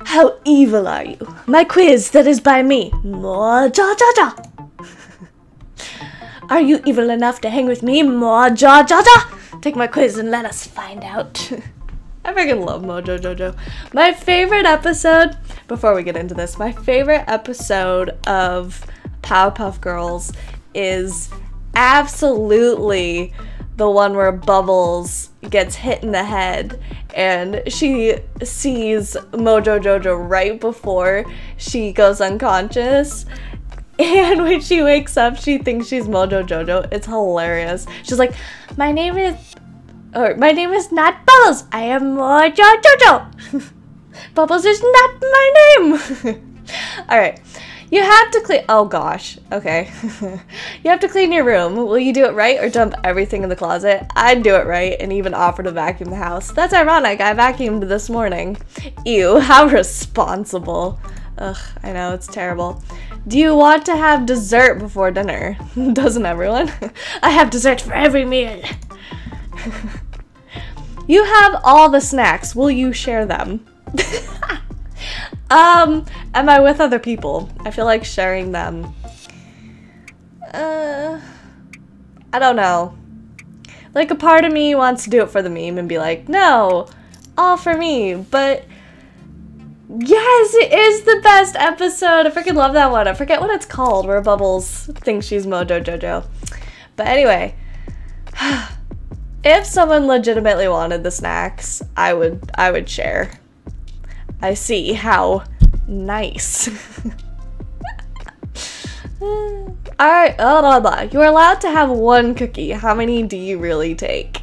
How evil are you? My quiz that is by me. Mo-ja-ja-ja. Are you evil enough to hang with me? Mo-ja-ja-ja. Take my quiz and let us find out. I freaking love Mojo Jojo. My favorite episode, before we get into this, my favorite episode of Powerpuff Girls is absolutely the one where Bubbles gets hit in the head and she sees Mojo Jojo right before she goes unconscious. And when she wakes up, she thinks she's Mojo Jojo. It's hilarious. She's like, my name is not Bubbles. I am Mojo Jojo. Bubbles is not my name. Alright. You have to clean- oh gosh, okay. You have to clean your room. Will you do it right or dump everything in the closet? I'd do it right and even offer to vacuum the house. That's ironic, I vacuumed this morning. Ew, how responsible. Ugh, I know, it's terrible. Do you want to have dessert before dinner? Doesn't everyone? I have dessert for every meal. You have all the snacks. Will you share them? Am I with other people? I feel like sharing them. I don't know. Like, a part of me wants to do it for the meme and be like, no, all for me. But yes, it is the best episode. I freaking love that one. I forget what it's called, where Bubbles thinks she's Mojo Jojo. But anyway, if someone legitimately wanted the snacks, I would share. I see how nice. Alright, blah, blah. You're allowed to have one cookie. How many do you really take?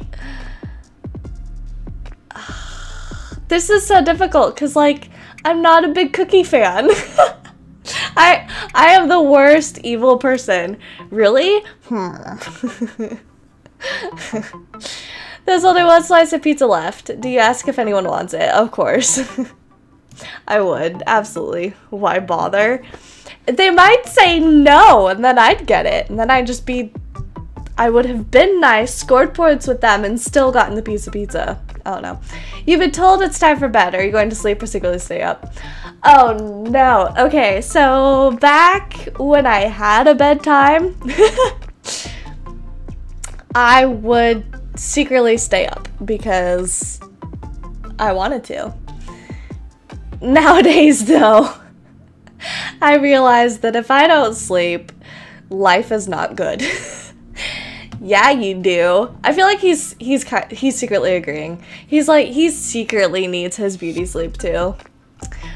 This is so difficult because, like, I'm not a big cookie fan. I am the worst evil person. Really? There's only one slice of pizza left. Do you ask if anyone wants it? Of course. I would, absolutely. Why bother? They might say no, and then I'd get it. And then I would have been nice, scored points with them, and still gotten the piece of pizza. I don't know. You've been told it's time for bed. Are you going to sleep or secretly stay up? Oh no. Okay, so back when I had a bedtime, I would secretly stay up because I wanted to. Nowadays, though, I realize that if I don't sleep, life is not good. Yeah, you do. I feel like he's secretly agreeing. He's like, he secretly needs his beauty sleep too.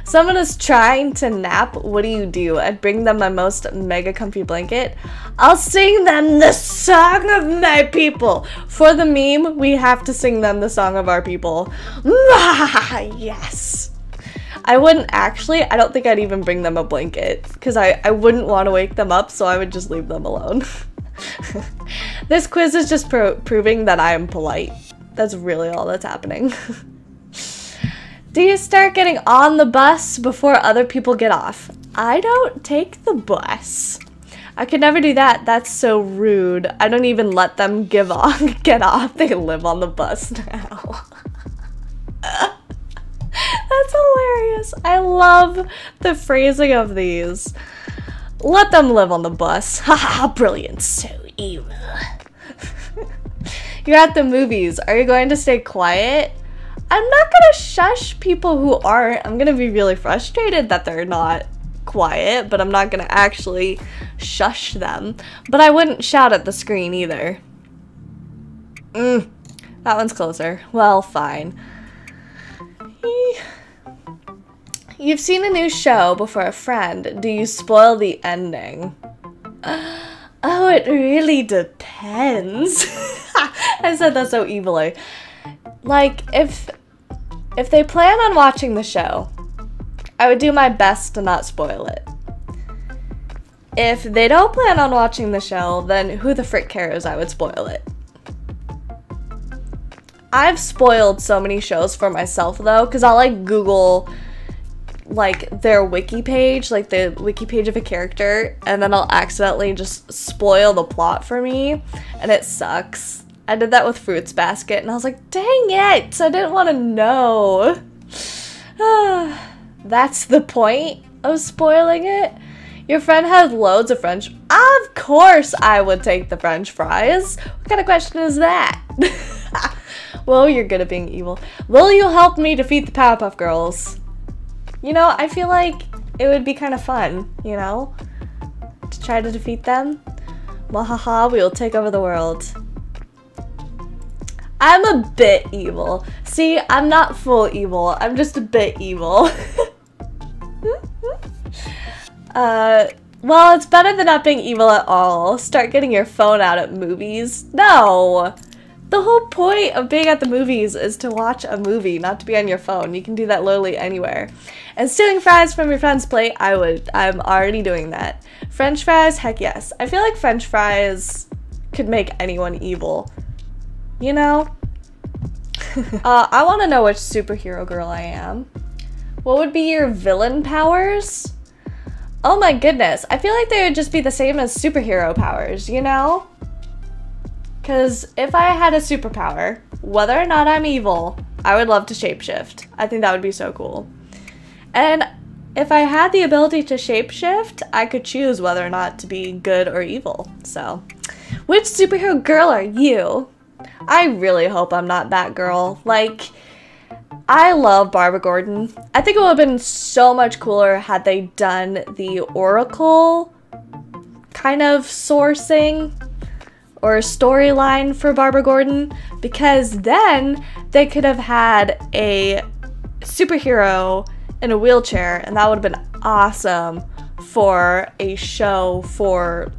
Someone is trying to nap. What do? I'd bring them my most mega comfy blanket. I'll sing them the song of my people. For the meme, we have to sing them the song of our people. Yes. I wouldn't actually. I don't think I'd even bring them a blanket because I wouldn't want to wake them up, so I would just leave them alone. This quiz is just proving that I am polite. That's really all that's happening. Do you start getting on the bus before other people get off? I don't take the bus. I could never do that. That's so rude. I don't even let them get off. They live on the bus now. That's hilarious. I love the phrasing of these. Let them live on the bus. Haha, brilliant. So evil. You're at the movies. Are you going to stay quiet? I'm not gonna shush people who aren't. I'm gonna be really frustrated that they're not quiet, but I'm not gonna actually shush them. But I wouldn't shout at the screen either. That one's closer. Well, fine. You've seen a new show before a friend. Do you spoil the ending? Oh, it really depends. I said that so evilly. Like, if they plan on watching the show, I would do my best to not spoil it. If they don't plan on watching the show, then who the frick cares? I would spoil it. I've spoiled so many shows for myself though, because I'll like Google like their wiki page, like the wiki page of a character, and then I'll accidentally just spoil the plot for me, and it sucks. I did that with Fruits Basket, and I was like, dang it, I didn't want to know. That's the point of spoiling it? Your friend has loads of French. Of course I would take the French fries. What kind of question is that? Well, you're good at being evil. Will you help me defeat the Powerpuff Girls? You know, I feel like it would be kind of fun, you know? To try to defeat them. Wahaha, we will take over the world. I'm a bit evil. See, I'm not full evil. I'm just a bit evil. Well, it's better than not being evil at all. Start getting your phone out at movies. No! The whole point of being at the movies is to watch a movie, not to be on your phone. You can do that literally anywhere. And stealing fries from your friend's plate, I'm already doing that. French fries, heck yes. I feel like French fries could make anyone evil. You know? I want to know which superhero girl I am. What would be your villain powers? Oh my goodness. I feel like they would just be the same as superhero powers, you know? Because if I had a superpower, whether or not I'm evil, I would love to shapeshift. I think that would be so cool. And if I had the ability to shapeshift, I could choose whether or not to be good or evil. So, which superhero girl are you? I really hope I'm not that girl. Like, I love Barbara Gordon. I think it would have been so much cooler had they done the Oracle kind of sourcing or storyline for Barbara Gordon, because then they could have had a superhero in a wheelchair, and that would have been awesome for a show for,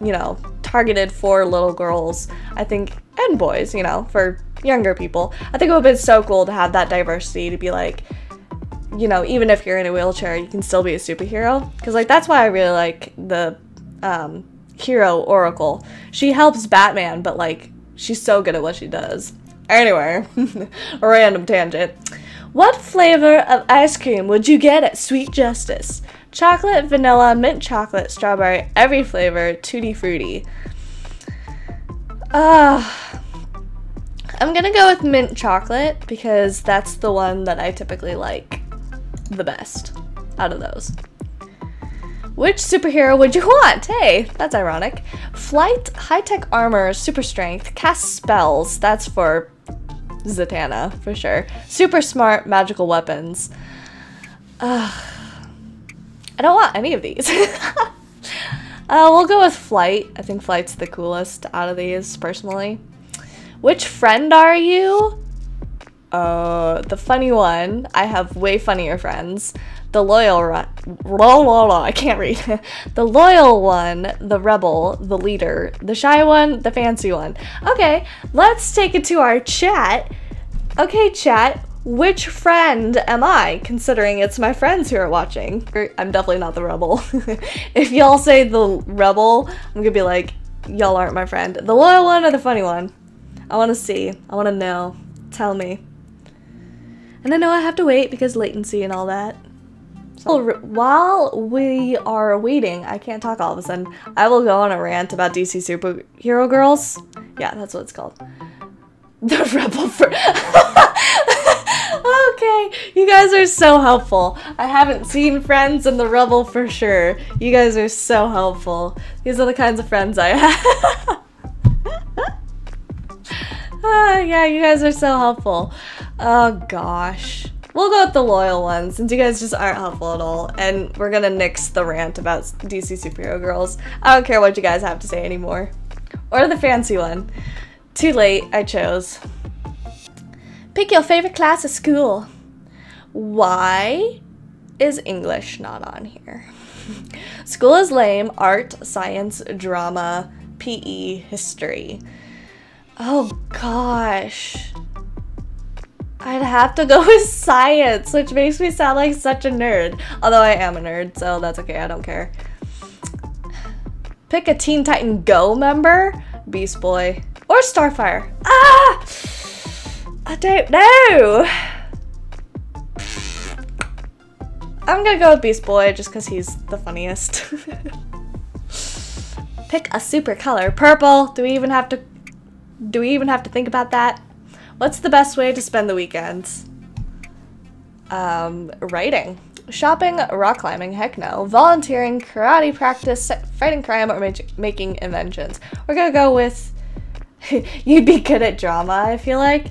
you know, targeted for little girls, I think, and boys, you know, for younger people. I think it would have been so cool to have that diversity, to be like, you know, even if you're in a wheelchair, you can still be a superhero. Because, like, that's why I really like the hero Oracle. She helps Batman, but, like, she's so good at what she does. Anyway, a random tangent. What flavor of ice cream would you get at Sweet Justice? Chocolate, vanilla, mint chocolate, strawberry, every flavor, tutti frutti. I'm gonna go with mint chocolate because that's the one that I typically like the best out of those. Which superhero would you want? Hey, that's ironic. Flight, high-tech armor, super strength, cast spells. That's for Zatanna, for sure. Super smart, magical weapons. I don't want any of these. We'll go with flight. I think flight's the coolest out of these, personally. Which friend are you? The funny one. I have way funnier friends. The loyal I can't read. The loyal one, the rebel, the leader, the shy one, the fancy one. Okay, let's take it to our chat. Okay, chat, which friend am I, considering it's my friends who are watching? I'm definitely not the rebel. If y'all say the rebel, I'm gonna be like, y'all aren't my friend. The loyal one or the funny one? I want to see. I want to know. Tell me. And I know I have to wait because latency and all that. So while we are waiting, I can't talk all of a sudden, I will go on a rant about DC Superhero Girls. Yeah, that's what it's called. The Rebel Okay, you guys are so helpful. I haven't seen friends in the Rebel for sure. You guys are so helpful. These are the kinds of friends I have. Yeah, you guys are so helpful. Oh gosh. We'll go with the loyal one since you guys just aren't helpful at all. And we're gonna nix the rant about DC Superhero Girls. I don't care what you guys have to say anymore. Or the fancy one. Too late, I chose. Pick your favorite class at school. Why is English not on here? School is lame. Art, science, drama, PE, history. Oh gosh. I'd have to go with science, which makes me sound like such a nerd. Although I am a nerd, so that's okay, I don't care. Pick a Teen Titan Go member. Beast Boy. Or Starfire. Ah! I don't know. I'm gonna go with Beast Boy just because he's the funniest. Pick a super color. Purple. Do we even have to think about that? What's the best way to spend the weekends? Writing. Shopping, rock climbing, heck no. Volunteering, karate practice, fighting crime, or making inventions. We're gonna go with you'd be good at drama, I feel like.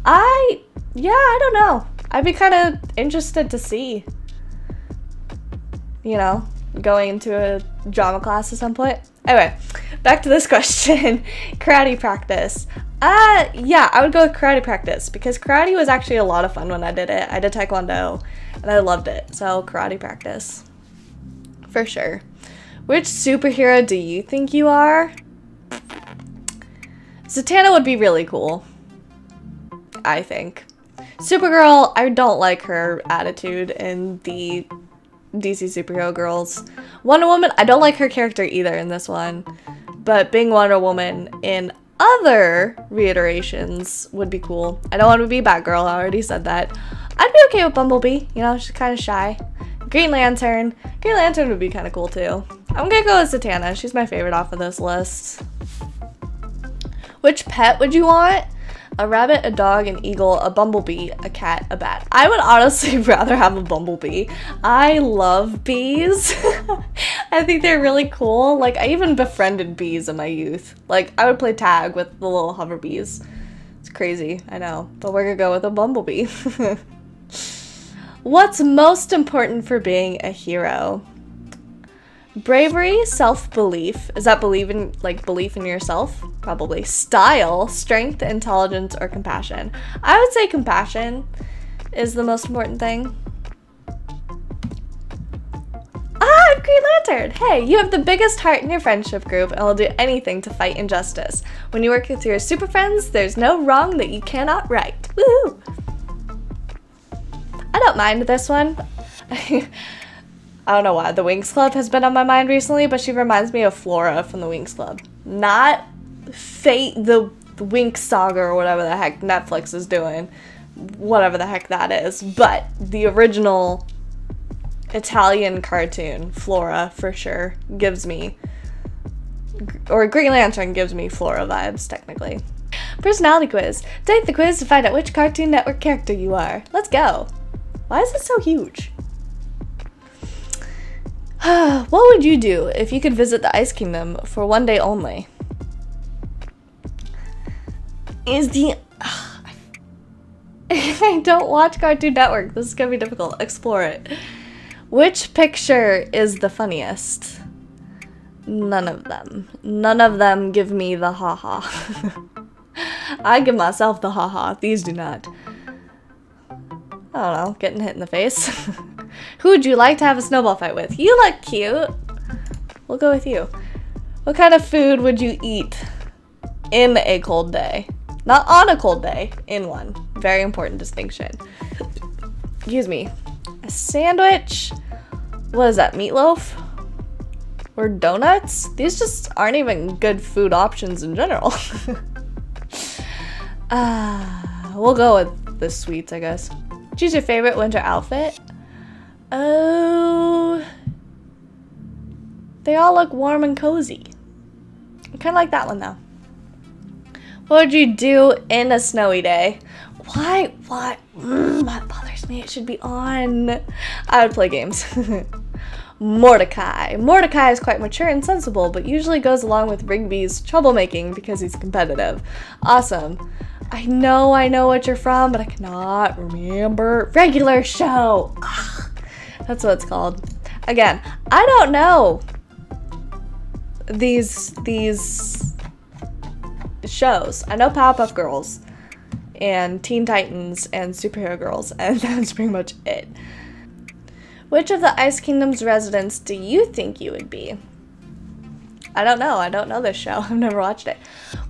I don't know. I'd be kind of interested to see, you know, going into a drama class at some point. Anyway, back to this question. Karate practice. Yeah, I would go with karate practice because karate was actually a lot of fun when I did it. I did taekwondo and I loved it. So karate practice. For sure. Which superhero do you think you are? Zatanna would be really cool, I think. Supergirl, I don't like her attitude in the DC Superhero Girls. Wonder Woman, I don't like her character either in this one. But being Wonder Woman in other reiterations would be cool. I don't want to be Batgirl, I already said that. I'd be okay with Bumblebee, you know, she's kind of shy. Green Lantern. Green Lantern would be kind of cool too. I'm gonna go with Zatanna, she's my favorite off of this list. Which pet would you want? A rabbit, a dog, an eagle, a bumblebee, a cat, a bat. I would honestly rather have a bumblebee. I love bees. I think they're really cool. Like, I even befriended bees in my youth. Like, I would play tag with the little hover bees. It's crazy, I know. But we're gonna go with a bumblebee. What's most important for being a hero? Bravery, self-belief. Is that belief in yourself? Probably. Style, strength, intelligence, or compassion. I would say compassion is the most important thing. Ah, Green Lantern! Hey, you have the biggest heart in your friendship group and will do anything to fight injustice. When you work with your super friends, there's no wrong that you cannot right. Woohoo! I don't mind this one. I don't know why. The Winx Club has been on my mind recently, but she reminds me of Flora from the Winx Club. Not Fate, the Winx Saga, or whatever the heck Netflix is doing. Whatever the heck that is. But the original Italian cartoon, Flora, for sure, gives me... Or Green Lantern gives me Flora vibes, technically. Personality quiz. Take the quiz to find out which Cartoon Network character you are. Let's go. Why is it so huge? What would you do if you could visit the Ice Kingdom for one day only? I don't watch Cartoon Network. This is gonna be difficult. Explore it. Which picture is the funniest? None of them. None of them give me the haha. I give myself the haha. These do not. I don't know. Getting hit in the face. Who would you like to have a snowball fight with? You look cute. We'll go with you. What kind of food would you eat in a cold day? Not on a cold day, in one. Very important distinction. Excuse me. A sandwich? What is that, meatloaf? Or donuts? These just aren't even good food options in general. We'll go with the sweets, I guess. Choose your favorite winter outfit. Oh, they all look warm and cozy. I kind of like that one though. What would you do in a snowy day? Why? What? That bothers me. It should be on. I would play games. Mordecai. Mordecai is quite mature and sensible, but usually goes along with Rigby's troublemaking because he's competitive. Awesome. I know what you're from, but I cannot remember. Regular Show. Ugh. That's what it's called. Again, I don't know these shows. I know Powerpuff Girls and Teen Titans and Superhero Girls, and that's pretty much it. Which of the Ice Kingdom's residents do you think you would be? I don't know. I don't know this show. I've never watched it.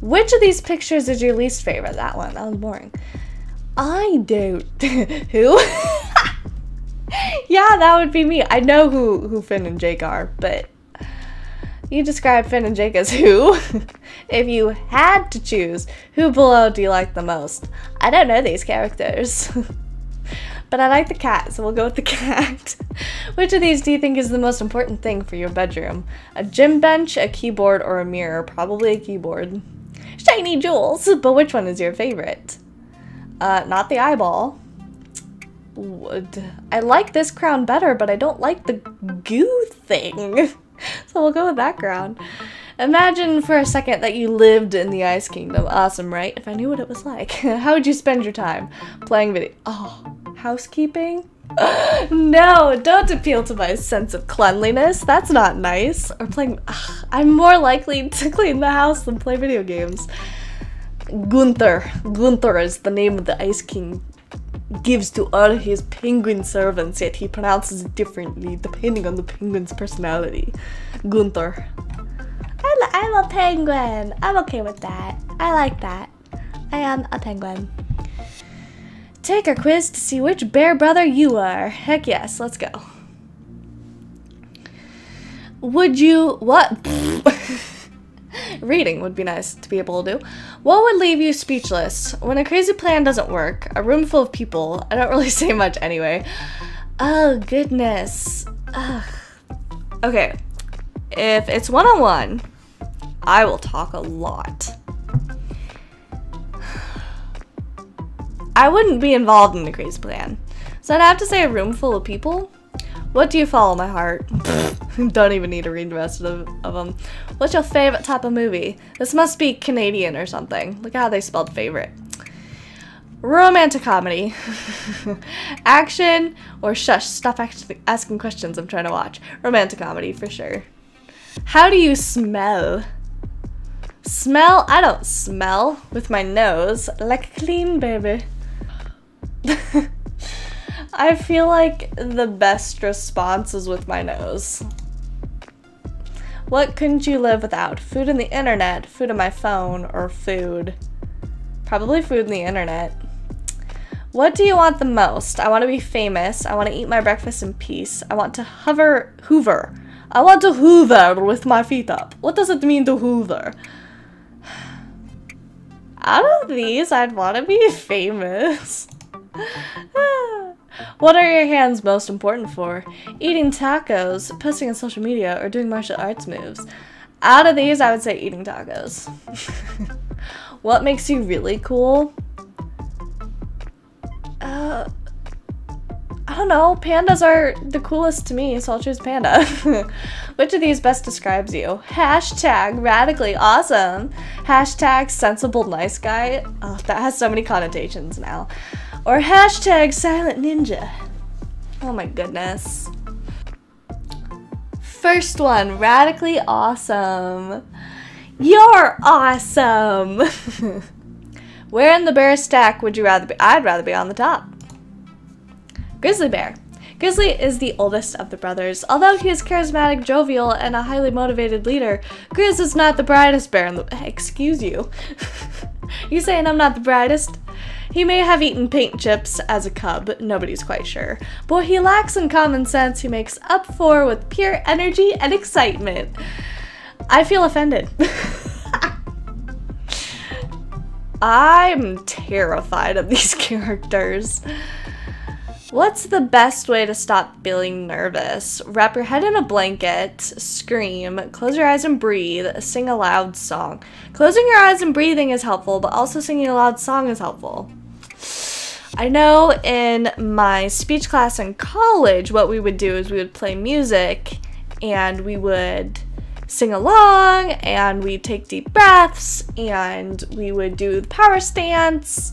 Which of these pictures is your least favorite? That one. That was boring. I don't. Who? Yeah, that would be me. I know who Finn and Jake are, but you describe Finn and Jake as who? If you had to choose, who below do you like the most? I don't know these characters. But I like the cat, so we'll go with the cat. Which of these do you think is the most important thing for your bedroom? A gym bench, a keyboard, or a mirror? Probably a keyboard. Shiny jewels, but which one is your favorite? Not the eyeball. I like this crown better, but I don't like the goo thing. So we'll go with that crown. Imagine for a second that you lived in the Ice Kingdom. Awesome, right? If I knew what it was like. How would you spend your time? Playing video. Oh, housekeeping? No, don't appeal to my sense of cleanliness. That's not nice. Or playing. I'm more likely to clean the house than play video games. Gunther. Gunther is the name of the Ice King. Gives to all his penguin servants, yet he pronounces it differently depending on the penguin's personality. Gunther. I'm a penguin. I'm okay with that. I like that. I am a penguin. Take a quiz to see which bear brother you are. Heck yes, let's go. Would you... What? Reading would be nice to be able to do. What would leave you speechless? When a crazy plan doesn't work, a room full of people. I don't really say much anyway. Oh, goodness. Ugh. Okay. If it's one-on-one, I will talk a lot. I wouldn't be involved in the crazy plan. So I'd have to say a room full of people. What do you follow, my heart? Don't even need to read the rest of them. What's your favorite type of movie? This must be Canadian or something. Look at how they spelled favorite. Romantic comedy. Action or shush, stop asking questions. I'm trying to watch. Romantic comedy for sure. How do you smell? Smell? I don't smell with my nose. Like a clean baby. I feel like the best response is with my nose. What couldn't you live without? Food and the internet, food on my phone, or food? Probably food and the internet. What do you want the most? I want to be famous. I want to eat my breakfast in peace. I want to hoover. I want to hoover with my feet up. What does it mean to hoover? Out of these, I'd want to be famous. What are your hands most important for? Eating tacos, posting on social media, or doing martial arts moves? Out of these, I would say eating tacos. What makes you really cool? I don't know. Pandas are the coolest to me, so I'll choose panda. Which of these best describes you? Hashtag radically awesome. Hashtag sensible nice guy. Oh, that has so many connotations now. Or hashtag silent ninja. Oh my goodness. First one, radically awesome. You're awesome. Where in the bear stack would you rather be? I'd rather be on the top. Grizzly bear. Grizzly is the oldest of the brothers. Although he is charismatic, jovial, and a highly motivated leader, Grizz is not the brightest bear in the... Excuse you. You saying I'm not the brightest? He may have eaten paint chips as a cub, nobody's quite sure. But what he lacks in common sense, he makes up for with pure energy and excitement. I feel offended. I'm terrified of these characters. What's the best way to stop feeling nervous? Wrap your head in a blanket, scream, close your eyes and breathe, sing a loud song. Closing your eyes and breathing is helpful, but also singing a loud song is helpful. I know in my speech class in college, what we would do is we would play music and we would sing along and we'd take deep breaths and we would do the power stance.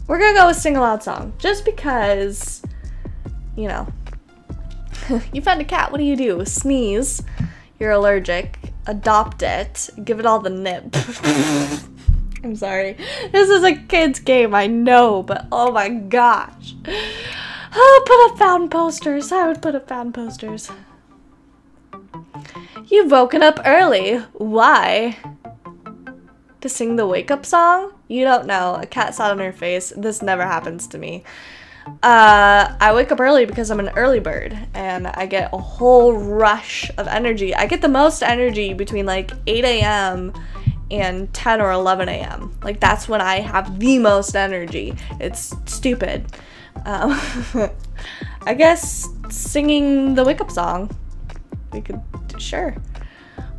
We're gonna go with sing a loud song, just because, you know, you found a cat, what do? Sneeze, you're allergic, adopt it, give it all the nip. I'm sorry, this is a kid's game, I know, but oh my gosh. Oh, put up fountain posters, I would put up fountain posters. You've woken up early, why? To sing the wake-up song? You don't know. A cat sat on her face. This never happens to me. I wake up early because I'm an early bird, and I get a whole rush of energy. I get the most energy between like 8 a.m. and 10 or 11 a.m. Like, that's when I have the most energy. It's stupid. I guess singing the wake-up song. We could, sure.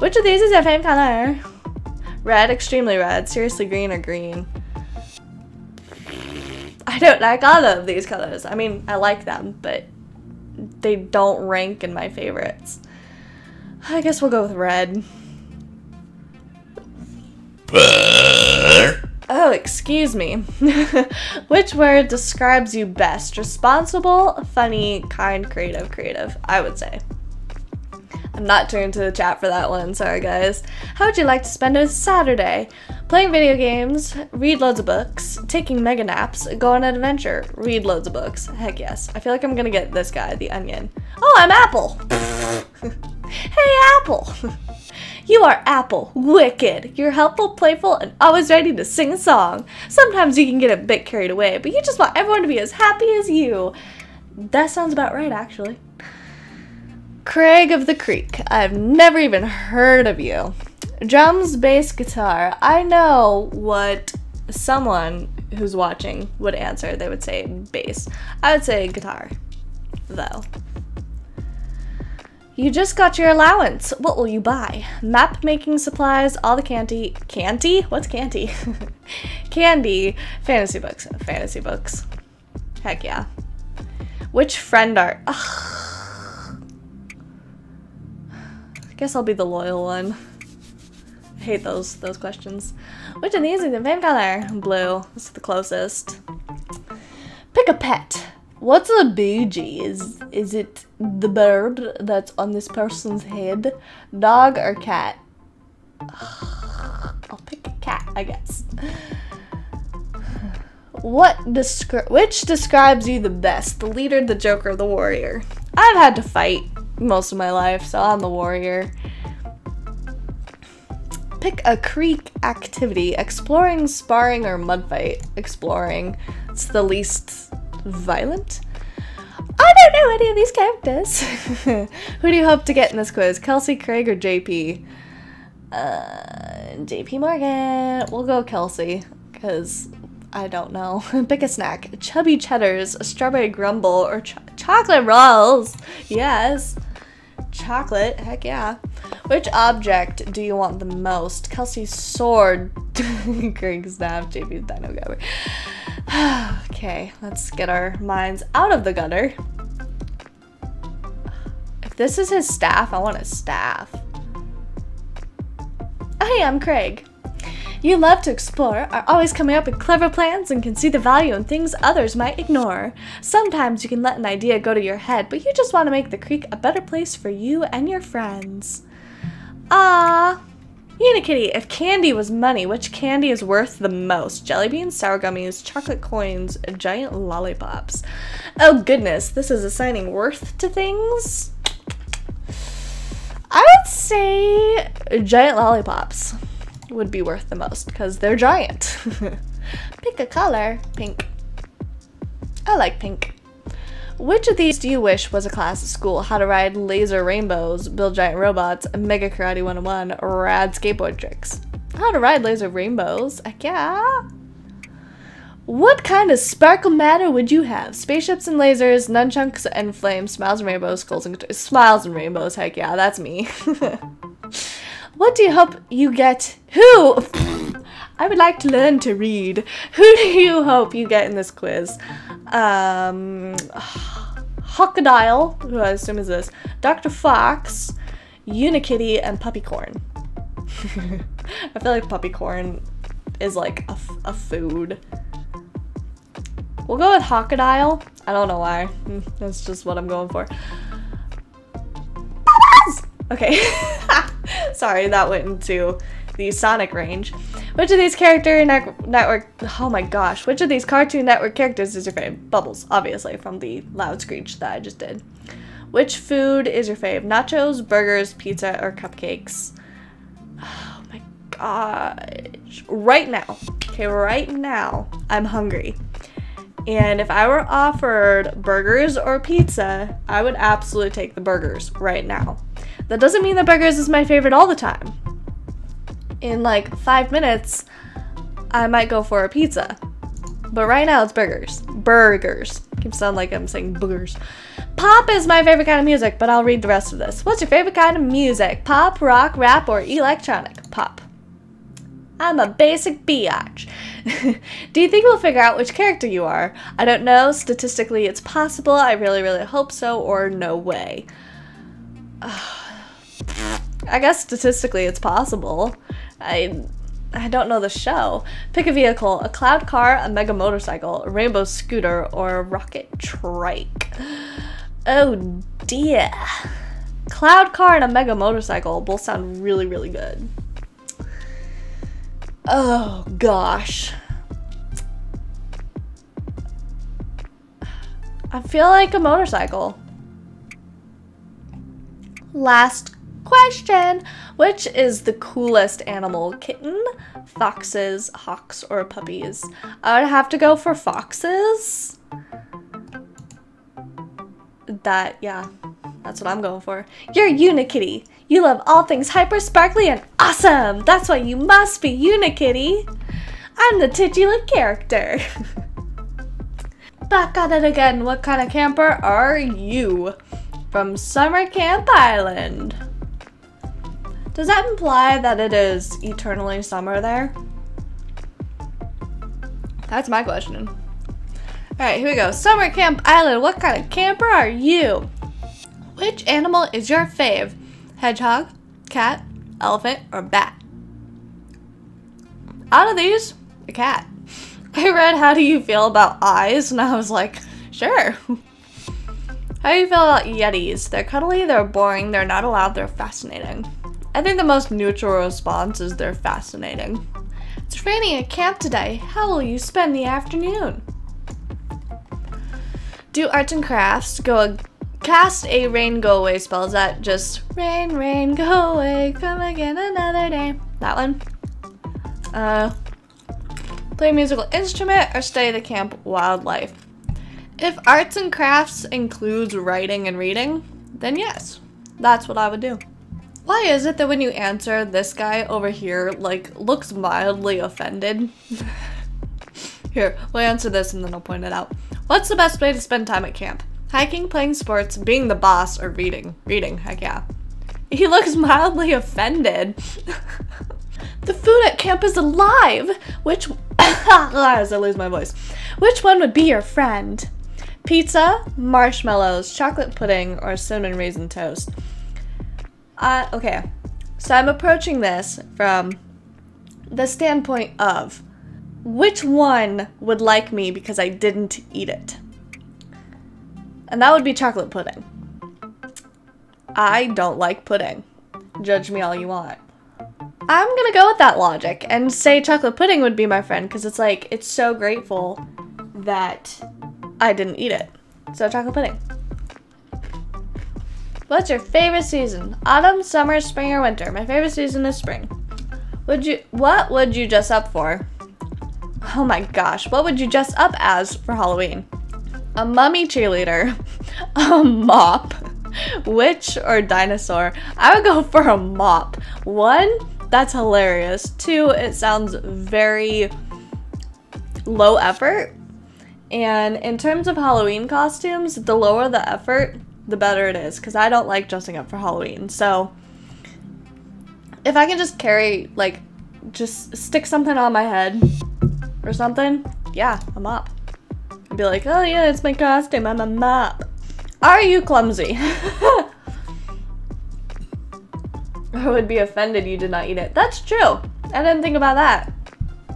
Which of these is your favorite color? Red, extremely red, seriously green, or green? don't like all of these colors. I mean, I like them, but they don't rank in my favorites. I guess we'll go with red. Oh, excuse me. Which word describes you best? Responsible, funny, kind, creative, creative, I would say. I'm not tuned to the chat for that one, sorry guys. How would you like to spend a Saturday? Playing video games, read loads of books, taking mega naps, go on an adventure, read loads of books. Heck yes. I feel like I'm gonna get this guy, the onion. Oh, I'm Apple! Hey, Apple! You are Apple. Wicked. You're helpful, playful, and always ready to sing a song. Sometimes you can get a bit carried away, but you just want everyone to be as happy as you. That sounds about right, actually. Craig of the Creek. I've never even heard of you. Drums, bass, guitar. I know what someone who's watching would answer. They would say bass. I would say guitar, though. You just got your allowance. What will you buy? Map making supplies, all the candy. Candy? What's candy? Candy. Fantasy books. Fantasy books. Heck yeah. Which friend are... Ugh. I guess I'll be the loyal one. I hate those questions. Which of these is the favorite color? Blue. That's the closest. Pick a pet. What's a bougie? Is it the bird that's on this person's head? Dog or cat? I'll pick a cat, I guess. Which describes you the best? The leader, the joker, the warrior? I've had to fight most of my life, so I'm the warrior. Pick a creek activity. Exploring, sparring, or mud fight? Exploring. It's the least violent? I don't know any of these characters. Who do you hope to get in this quiz? Kelsey, Craig, or JP? JP Morgan. We'll go Kelsey, because I don't know. Pick a snack. Chubby cheddars, strawberry grumble, or chocolate rolls. Yes. Chocolate, heck yeah. Which object do you want the most? Kelsey's sword, Craig's staff, JP's dino grabber. Okay, let's get our minds out of the gutter. If this is his staff, I want his staff. Hey, I'm Craig. You love to explore, are always coming up with clever plans, and can see the value in things others might ignore. Sometimes you can let an idea go to your head, but you just want to make the creek a better place for you and your friends. Ah, Unikitty, if candy was money, which candy is worth the most? Jelly beans, sour gummies, chocolate coins, giant lollipops. Oh goodness, this is assigning worth to things? I would say giant lollipops would be worth the most because they're giant. Pick a color. Pink. I like pink. Which of these do you wish was a class at school? How to ride laser rainbows, build giant robots, Mega Karate 101, rad skateboard tricks. How to ride laser rainbows? Heck yeah. What kind of sparkle matter would you have? Spaceships and lasers, nunchucks and flames, smiles and rainbows, skulls and guitars. Smiles and rainbows, heck yeah, that's me. What do you hope you get? Who? I would like to learn to read. Who do you hope you get in this quiz? Hockodile, who I assume is this, Dr. Fox, Unikitty, and Puppycorn. I feel like Puppycorn is like a food. We'll go with Hockodile. I don't know why. That's just what I'm going for. Okay. Sorry, that went into the Sonic range. Which of these character network, oh my gosh, which of these Cartoon Network characters is your fave? Bubbles, obviously, from the loud screech that I just did. Which food is your fave? Nachos, burgers, pizza, or cupcakes? Oh my gosh. Right now, okay, right now, I'm hungry. And if I were offered burgers or pizza, I would absolutely take the burgers right now. That doesn't mean that burgers is my favorite all the time. In like 5 minutes, I might go for a pizza. But right now it's burgers. Burgers. Keeps sounding like I'm saying boogers. Pop is my favorite kind of music, but I'll read the rest of this. What's your favorite kind of music? Pop, rock, rap, or electronic? Pop. I'm a basic biatch. Do you think we'll figure out which character you are? I don't know. Statistically, it's possible. I really, really hope so, or no way. I guess statistically it's possible. I don't know the show. Pick a vehicle: a cloud car, a mega motorcycle, a rainbow scooter, or a rocket trike. Oh dear. Cloud car and a mega motorcycle both sound really, really good. Oh gosh. I feel like a motorcycle. Last question. Which is the coolest animal? Kitten, foxes, hawks, or puppies? I would have to go for foxes. Yeah, that's what I'm going for. You're Unikitty. You love all things hyper sparkly and awesome. That's why you must be Unikitty. I'm the titular character. Back at it again. What kind of camper are you? From Summer Camp Island. Does that imply that it is eternally summer there? That's my question. Alright, here we go. Summer Camp Island. What kind of camper are you? Which animal is your fave? Hedgehog, cat, elephant, or bat? Out of these, a cat. I read How Do You Feel About Eyes, and I was like, sure. How do you feel about Yetis? They're cuddly, they're boring, they're not allowed, they're fascinating. I think the most neutral response is they're fascinating. It's raining at camp today. How will you spend the afternoon? Do arts and crafts. Cast a rain go away spell. Is that just rain, rain, go away, come again another day? That one. Play a musical instrument or study the camp wildlife. If arts and crafts includes writing and reading, then yes, that's what I would do. Why is it that when you answer, this guy over here, like, looks mildly offended? Here, we'll answer this and then I'll point it out. What's the best way to spend time at camp? Hiking, playing sports, being the boss, or reading? Reading, heck yeah. He looks mildly offended. The food at camp is alive! As I lose my voice. Which one would be your friend? Pizza, marshmallows, chocolate pudding, or cinnamon raisin toast? Okay, so I'm approaching this from the standpoint of which one would like me because I didn't eat it? And that would be chocolate pudding. I don't like pudding. Judge me all you want. I'm gonna go with that logic and say chocolate pudding would be my friend because it's like, it's so grateful that I didn't eat it. So chocolate pudding. What's your favorite season? Autumn, summer, spring, or winter? My favorite season is spring. What would you dress up for? Oh my gosh, what would you dress up as for Halloween? A mummy cheerleader, a mop, witch, or dinosaur? I would go for a mop. 1, that's hilarious. 2, it sounds very low effort. And in terms of Halloween costumes, the lower the effort, the better it is, because I don't like dressing up for Halloween. So if I can just carry, like, just stick something on my head or something, yeah, a mop. I'd be like, oh yeah, it's my costume, I'm a mop. Are you clumsy? I would be offended you did not eat it. That's true. I didn't think about that.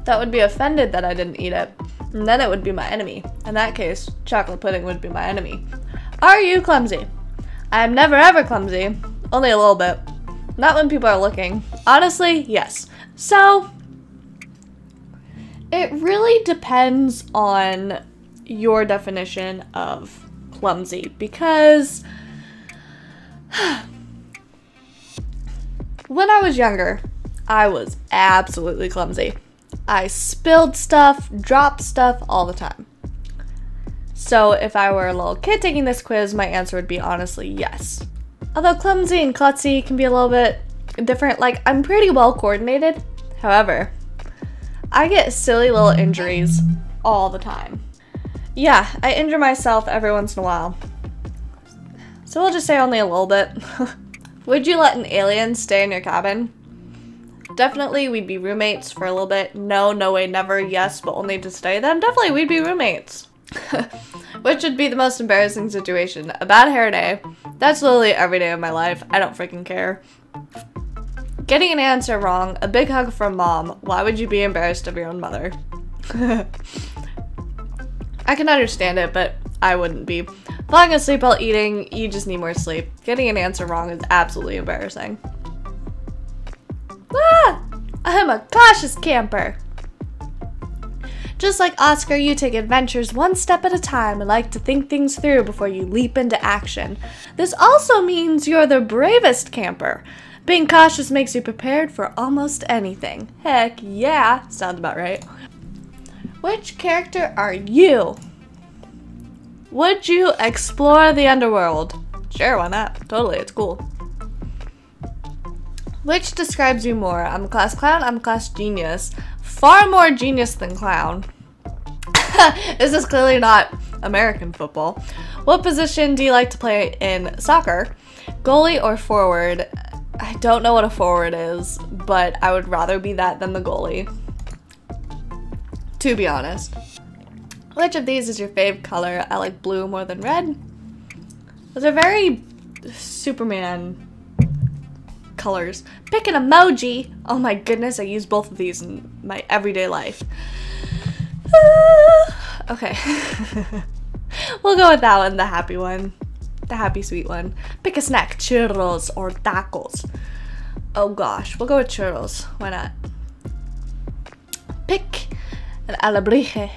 That would be offended that I didn't eat it. And then it would be my enemy. In that case, chocolate pudding would be my enemy. Are you clumsy? I'm never ever clumsy. Only a little bit. Not when people are looking. Honestly, yes. So, it really depends on your definition of clumsy, because when I was younger, I was absolutely clumsy. I spilled stuff, dropped stuff all the time. So if I were a little kid taking this quiz, my answer would be honestly yes. Although clumsy and klutzy can be a little bit different. Like, I'm pretty well coordinated. However, I get silly little injuries all the time. Yeah, I injure myself every once in a while. So we'll just say only a little bit. Would you let an alien stay in your cabin? Definitely we'd be roommates for a little bit. No, no way, never, yes, but only to study them. Definitely we'd be roommates. Which would be the most embarrassing situation? A bad hair day. That's literally every day of my life. I don't freaking care. Getting an answer wrong. A big hug from mom. Why would you be embarrassed of your own mother? I can understand it, but I wouldn't be. Falling asleep while eating, you just need more sleep. Getting an answer wrong is absolutely embarrassing. Ah! I'm a cautious camper. Just like Oscar, you take adventures one step at a time and like to think things through before you leap into action. This also means you're the bravest camper. Being cautious makes you prepared for almost anything. Heck yeah, sounds about right. Which character are you? Would you explore the underworld? Sure, why not? Totally, it's cool. Which describes you more? I'm a class clown, I'm a class genius. Far more genius than clown. This is clearly not American football. What position do you like to play in soccer? Goalie or forward? I don't know what a forward is, but I would rather be that than the goalie, to be honest. Which of these is your fave color? I like blue more than red. Those are very Superman colors. Pick an emoji. Oh my goodness, I use both of these in my everyday life. Okay. We'll go with that one, the happy one. The happy sweet one. Pick a snack, churros or tacos. Oh gosh, we'll go with churros. Why not? Pick an alebrije.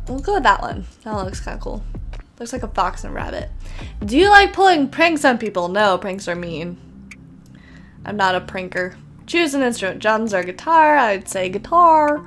We'll go with that one. That one looks kind of cool. Looks like a fox and a rabbit. Do you like pulling pranks on people? No, pranks are mean. I'm not a pranker. Choose an instrument. Drums or guitar? I'd say guitar.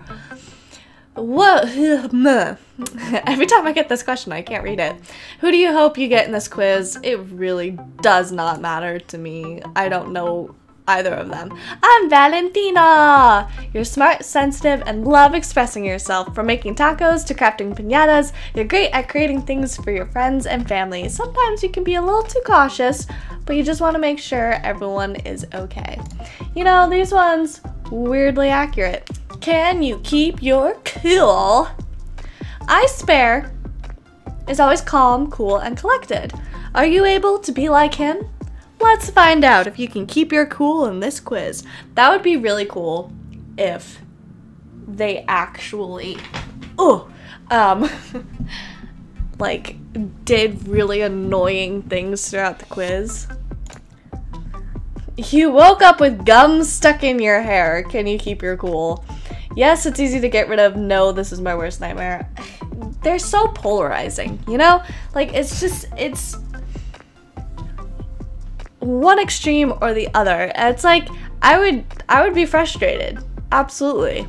What? Every time I get this question, I can't read it. Who do you hope you get in this quiz? It really does not matter to me. I don't know either of them. I'm Valentina! You're smart, sensitive, and love expressing yourself. From making tacos to crafting piñatas, you're great at creating things for your friends and family. Sometimes you can be a little too cautious, but you just want to make sure everyone is okay. You know, these ones, weirdly accurate. Can you keep your cool? I Spare is always calm, cool, and collected. Are you able to be like him? Let's find out if you can keep your cool in this quiz. That would be really cool if they actually, like, did really annoying things throughout the quiz. You woke up with gum stuck in your hair. Can you keep your cool? Yes, it's easy to get rid of. No, this is my worst nightmare. They're so polarizing, you know? Like, it's one extreme or the other. And it's like, I would be frustrated. Absolutely.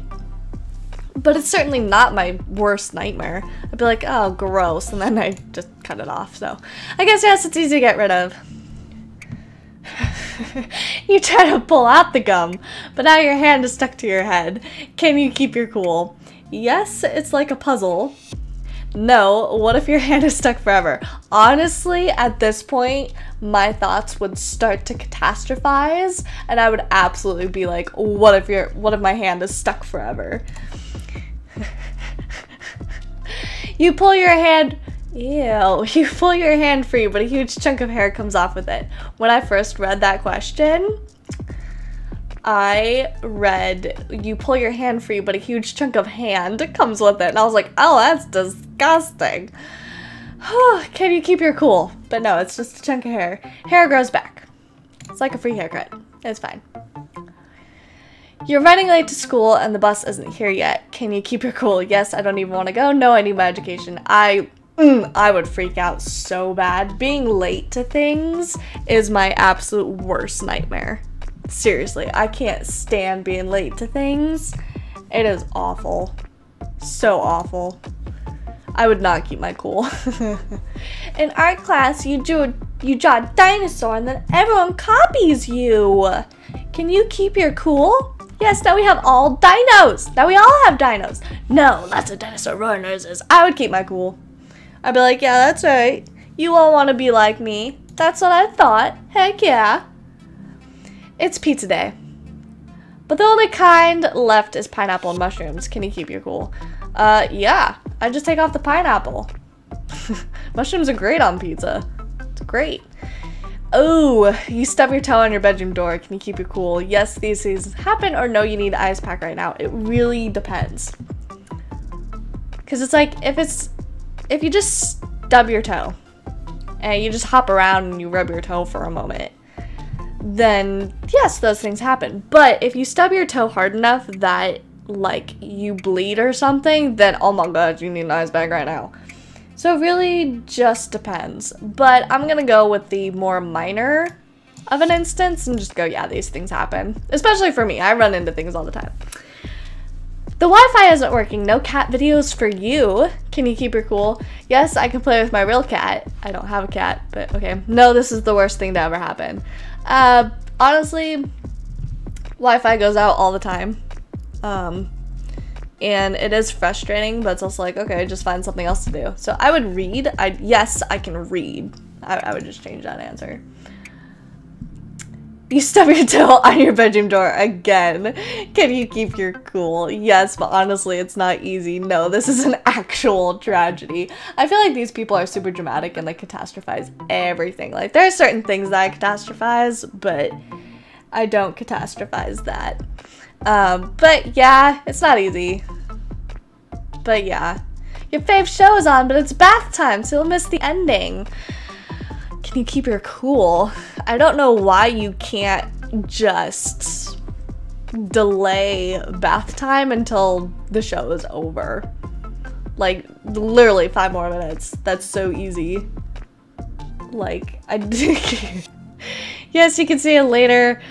But it's certainly not my worst nightmare. I'd be like, oh, gross, and then I just cut it off. So I guess, yes, it's easy to get rid of. You try to pull out the gum, but now your hand is stuck to your head. Can you keep your cool? Yes, it's like a puzzle. No, what if your hand is stuck forever? Honestly, at this point, my thoughts would start to catastrophize, and I would absolutely be like, what if my hand is stuck forever? You pull your hand, ew, you pull your hand free, but a huge chunk of hair comes off with it. When I first read that question, I read, you pull your hand free, but a huge chunk of hand comes with it. And I was like, oh, that's disgusting. Can you keep your cool? But no, it's just a chunk of hair. Hair grows back. It's like a free haircut. It's fine. You're running late to school and the bus isn't here yet. Can you keep your cool? Yes, I don't even want to go. No, I need my education. I would freak out so bad. Being late to things is my absolute worst nightmare. Seriously, I can't stand being late to things. It is awful. So awful. I would not keep my cool. In art class, you draw a dinosaur and then everyone copies you. Can you keep your cool? Yes, now we have all dinos. Now we all have dinos. No, lots of dinosaur roar noses. I would keep my cool. I'd be like, yeah, that's right. You all want to be like me. That's what I thought. Heck yeah. It's pizza day. But the only kind left is pineapple and mushrooms. Can you keep your cool? Yeah. I just take off the pineapple. Mushrooms are great on pizza. It's great. Oh, you stub your toe on your bedroom door. Can you keep your cool? Yes, these things happen, or no, you need ice pack right now. It really depends. Because it's like, if you just stub your toe and you just hop around and you rub your toe for a moment, then yes, those things happen. But if you stub your toe hard enough that like you bleed or something, then oh my god, you need an ice pack right now. So it really just depends. But I'm gonna go with the more minor of an instance and just go, yeah, these things happen. Especially for me, I run into things all the time. The Wi-Fi isn't working. No cat videos for you. Can you keep your cool? Yes, I can play with my real cat. I don't have a cat, but okay. No, this is the worst thing to ever happen. Honestly, Wi-Fi goes out all the time. And it is frustrating, but it's also like, okay, just find something else to do. So I would read. Yes, I can read. I would just change that answer. You stub your toe on your bedroom door again. Can you keep your cool? Yes, but honestly, it's not easy. No, this is an actual tragedy. I feel like these people are super dramatic and they catastrophize everything. Like, there are certain things that I catastrophize, but I don't catastrophize that. But yeah, it's not easy. But yeah. Your fave show is on, but it's bath time, so you'll miss the ending. Can you keep your cool? I don't know why you can't just delay bath time until the show is over. Like, literally 5 more minutes. That's so easy. Like, yes, you can see it later.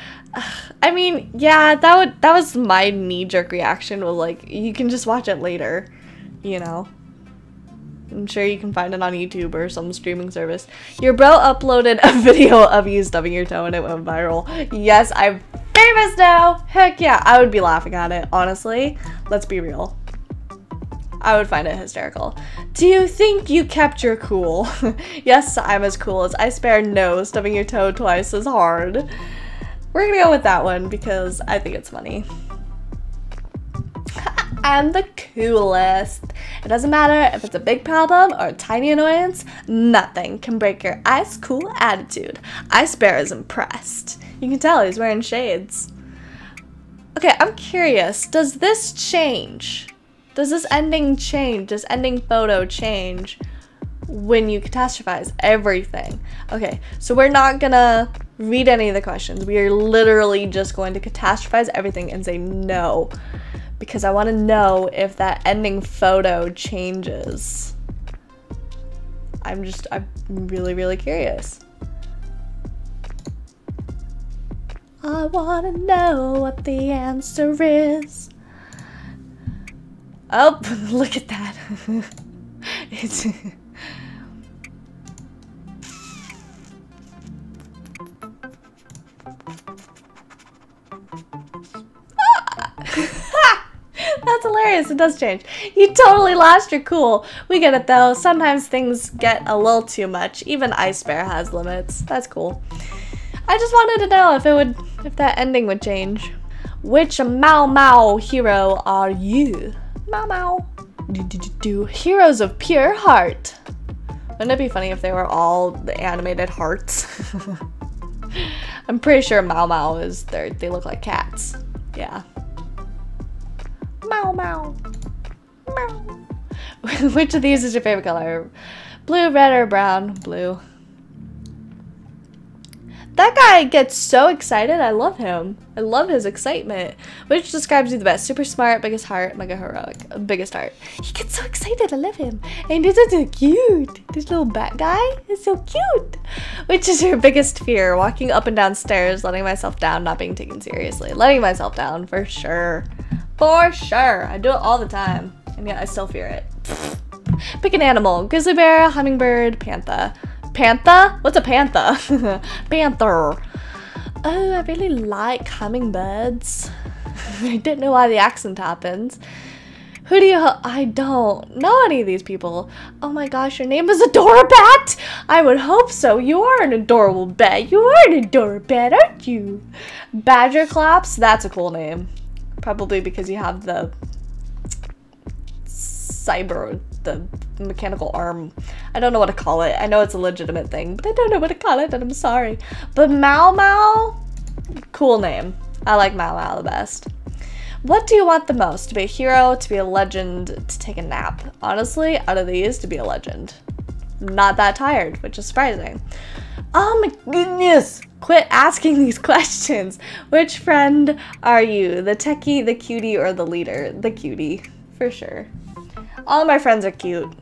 I mean, yeah, that was my knee-jerk reaction, was like, you can just watch it later, you know? I'm sure you can find it on YouTube or some streaming service. Your bro uploaded a video of you stubbing your toe and it went viral. Yes, I'm famous now! Heck yeah, I would be laughing at it, honestly. Let's be real. I would find it hysterical. Do you think you kept your cool? Yes, I'm as cool as Ice Bear. No, stubbing your toe twice is hard. We're gonna go with that one because I think it's funny. I'm the coolest. It doesn't matter if it's a big problem or a tiny annoyance, nothing can break your ice cool attitude. Ice Bear is impressed. You can tell he's wearing shades. Okay, I'm curious, does this change? Does this ending change? Does ending photo change when you catastrophize everything? Okay, so we're not gonna read any of the questions. We are literally just going to catastrophize everything and say no, because I want to know if that ending photo changes. I'm really, really curious. I want to know what the answer is. Oh, look at that. It's That's hilarious. It does change. You totally lost your cool. We get it though. Sometimes things get a little too much. Even Ice Bear has limits. That's cool. I just wanted to know if that ending would change. Which Mau Mau hero are you? Mau Mau. Heroes of pure heart. Wouldn't it be funny if they were all the animated hearts? I'm pretty sure Mau Mau is they look like cats. Yeah. Mau Mau. Mau. Which of these is your favorite color? Blue, red, or brown? Blue. That guy gets so excited. I love him. I love his excitement. Which describes you the best? Super smart, biggest heart, mega heroic. Biggest heart. He gets so excited. I love him. And this is so cute. This little bat guy is so cute. Which is your biggest fear? Walking up and down stairs, letting myself down, not being taken seriously. Letting myself down, for sure. For sure. I do it all the time. And yet I still fear it. Pick an animal. Grizzly bear, hummingbird, panther. Panther? What's a panther? Panther. Oh, I really like hummingbirds. I don't know why the accent happens. Who do you I don't know any of these people. Oh my gosh, your name is Adorabat? I would hope so. You are an adorable bat. You are an Adorabat, aren't you? Badger Claps? That's a cool name. Probably because you have the the mechanical arm. I don't know what to call it. I know it's a legitimate thing, but I don't know what to call it, and I'm sorry. But Mau Mau? Cool name. I like Mau Mau the best. What do you want the most? To be a hero, to be a legend, to take a nap? Honestly, out of these, to be a legend. I'm not that tired, which is surprising. Oh my goodness! Quit asking these questions. Which friend are you? The techie, the cutie, or the leader? The cutie, for sure. All my friends are cute,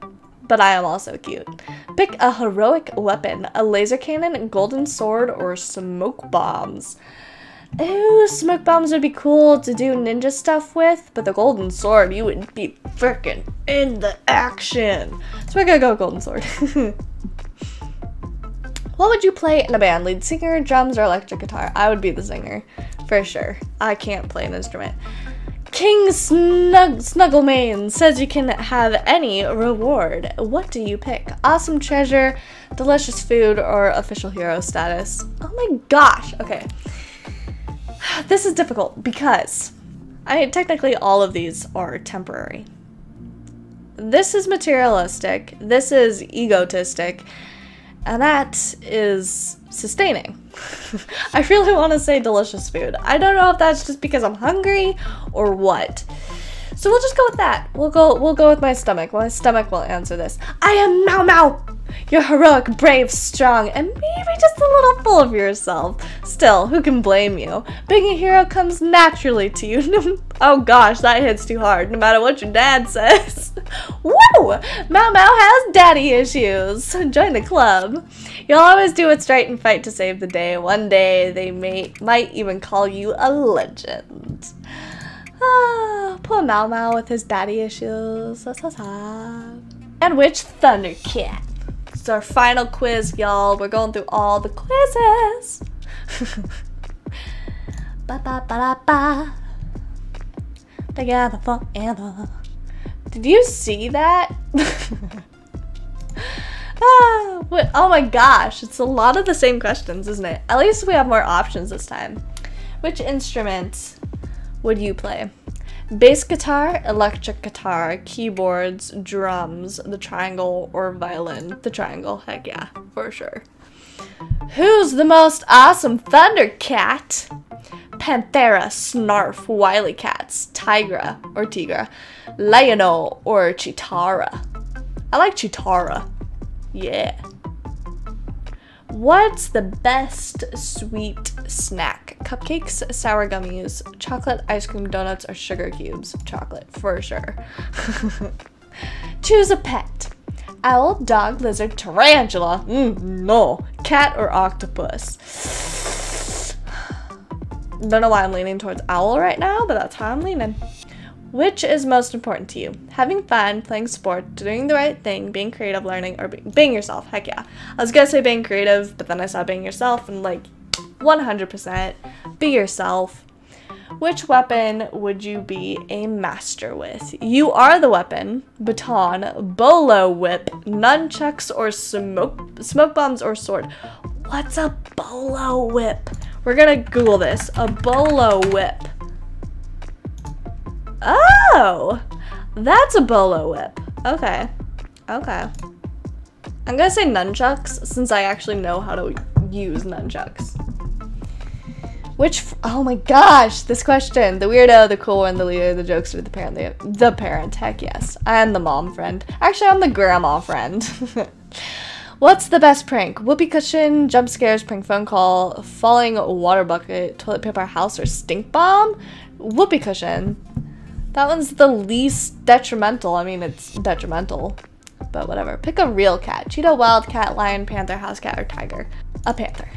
but I am also cute. Pick a heroic weapon, a laser cannon, golden sword, or smoke bombs. Ooh, smoke bombs would be cool to do ninja stuff with, but the golden sword, you would be freaking in the action. So we're gonna go golden sword. What would you play in a band? Lead singer, drums, or electric guitar? I would be the singer, for sure. I can't play an instrument. King Snugglemane says you can have any reward. What do you pick? Awesome treasure, delicious food, or official hero status? Oh my gosh, okay. This is difficult because technically all of these are temporary. This is materialistic, this is egotistic, and that is sustaining. I really want to say delicious food. I don't know if that's just because I'm hungry or what. So we'll just go with that. We'll go with my stomach. My stomach will answer this. I am Mau Mau! You're heroic, brave, strong, and maybe just a little full of yourself. Still, who can blame you? Being a hero comes naturally to you. Oh gosh, that hits too hard, no matter what your dad says. Woo! Mau Mau has daddy issues. Join the club. You'll always do what's right and fight to save the day. One day, they might even call you a legend. Ah, poor Mau Mau with his daddy issues. And which Thundercat? It's our final quiz, y'all. We're going through all the quizzes. Ba ba ba ba. Together forever. Did you see that? Oh my gosh, it's a lot of the same questions, isn't it? At least we have more options this time. Which instrument would you play? Bass guitar, electric guitar, keyboards, drums, the triangle, or violin? The triangle, heck yeah, for sure. Who's the most awesome Thundercat? Panthera, Snarf, Wily Cats, Tigra, or Tigra, Lionel, or Chitara? I like Chitara. Yeah. What's the best sweet snack? Cupcakes, sour gummies, chocolate, ice cream, donuts, or sugar cubes? Chocolate, for sure. Choose a pet. Owl, dog, lizard, tarantula. No. Cat or octopus? Don't know why I'm leaning towards owl right now, but that's how I'm leaning. Which is most important to you? Having fun, playing sport, doing the right thing, being creative, learning, or being yourself? Heck yeah. I was gonna say being creative, but then I saw being yourself and like 100% be yourself. Which weapon would you be a master with? You are the weapon, baton, bolo whip, nunchucks, or smoke bombs, or sword. What's a bolo whip? We're gonna Google this. A bolo whip. Oh, that's a bolo whip. Okay. Okay. I'm gonna say nunchucks since I actually know how to use nunchucks. Oh my gosh, this question. The weirdo, the cool one, the leader, the jokester, the parent. The parent, heck yes. I'm the mom friend. Actually, I'm the grandma friend. What's the best prank? Whoopee cushion, jump scares, prank phone call, falling water bucket, toilet paper house, or stink bomb? Whoopee cushion. That one's the least detrimental. I mean, it's detrimental, but whatever. Pick a real cat. Cheetah, wildcat, lion, panther, house cat, or tiger. A panther.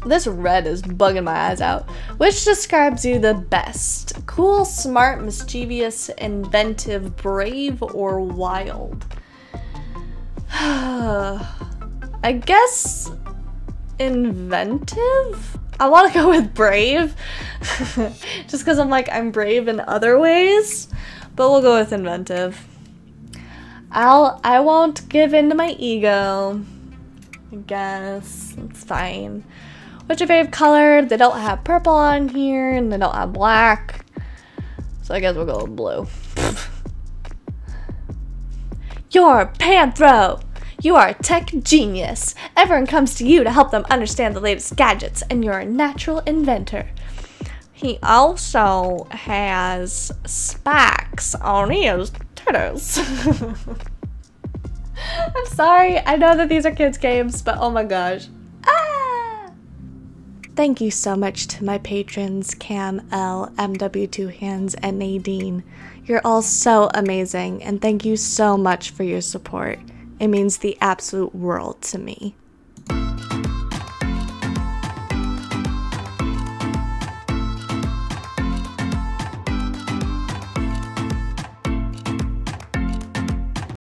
This red is bugging my eyes out. Which describes you the best? Cool, smart, mischievous, inventive, brave, or wild? I guess inventive? I want to go with brave. Just because I'm brave in other ways. But we'll go with inventive. I won't give in to my ego. I guess. It's fine. What's your favorite color? They don't have purple on here, and they don't have black. So I guess we'll go with blue. You're Panthro! You are a tech genius. Everyone comes to you to help them understand the latest gadgets, and you're a natural inventor. He also has spikes on his titties. I'm sorry, I know that these are kids' games, but oh my gosh. Ah! Thank you so much to my patrons, Cam, L, MW2 Hands, and Nadine. You're all so amazing, and thank you so much for your support. It means the absolute world to me.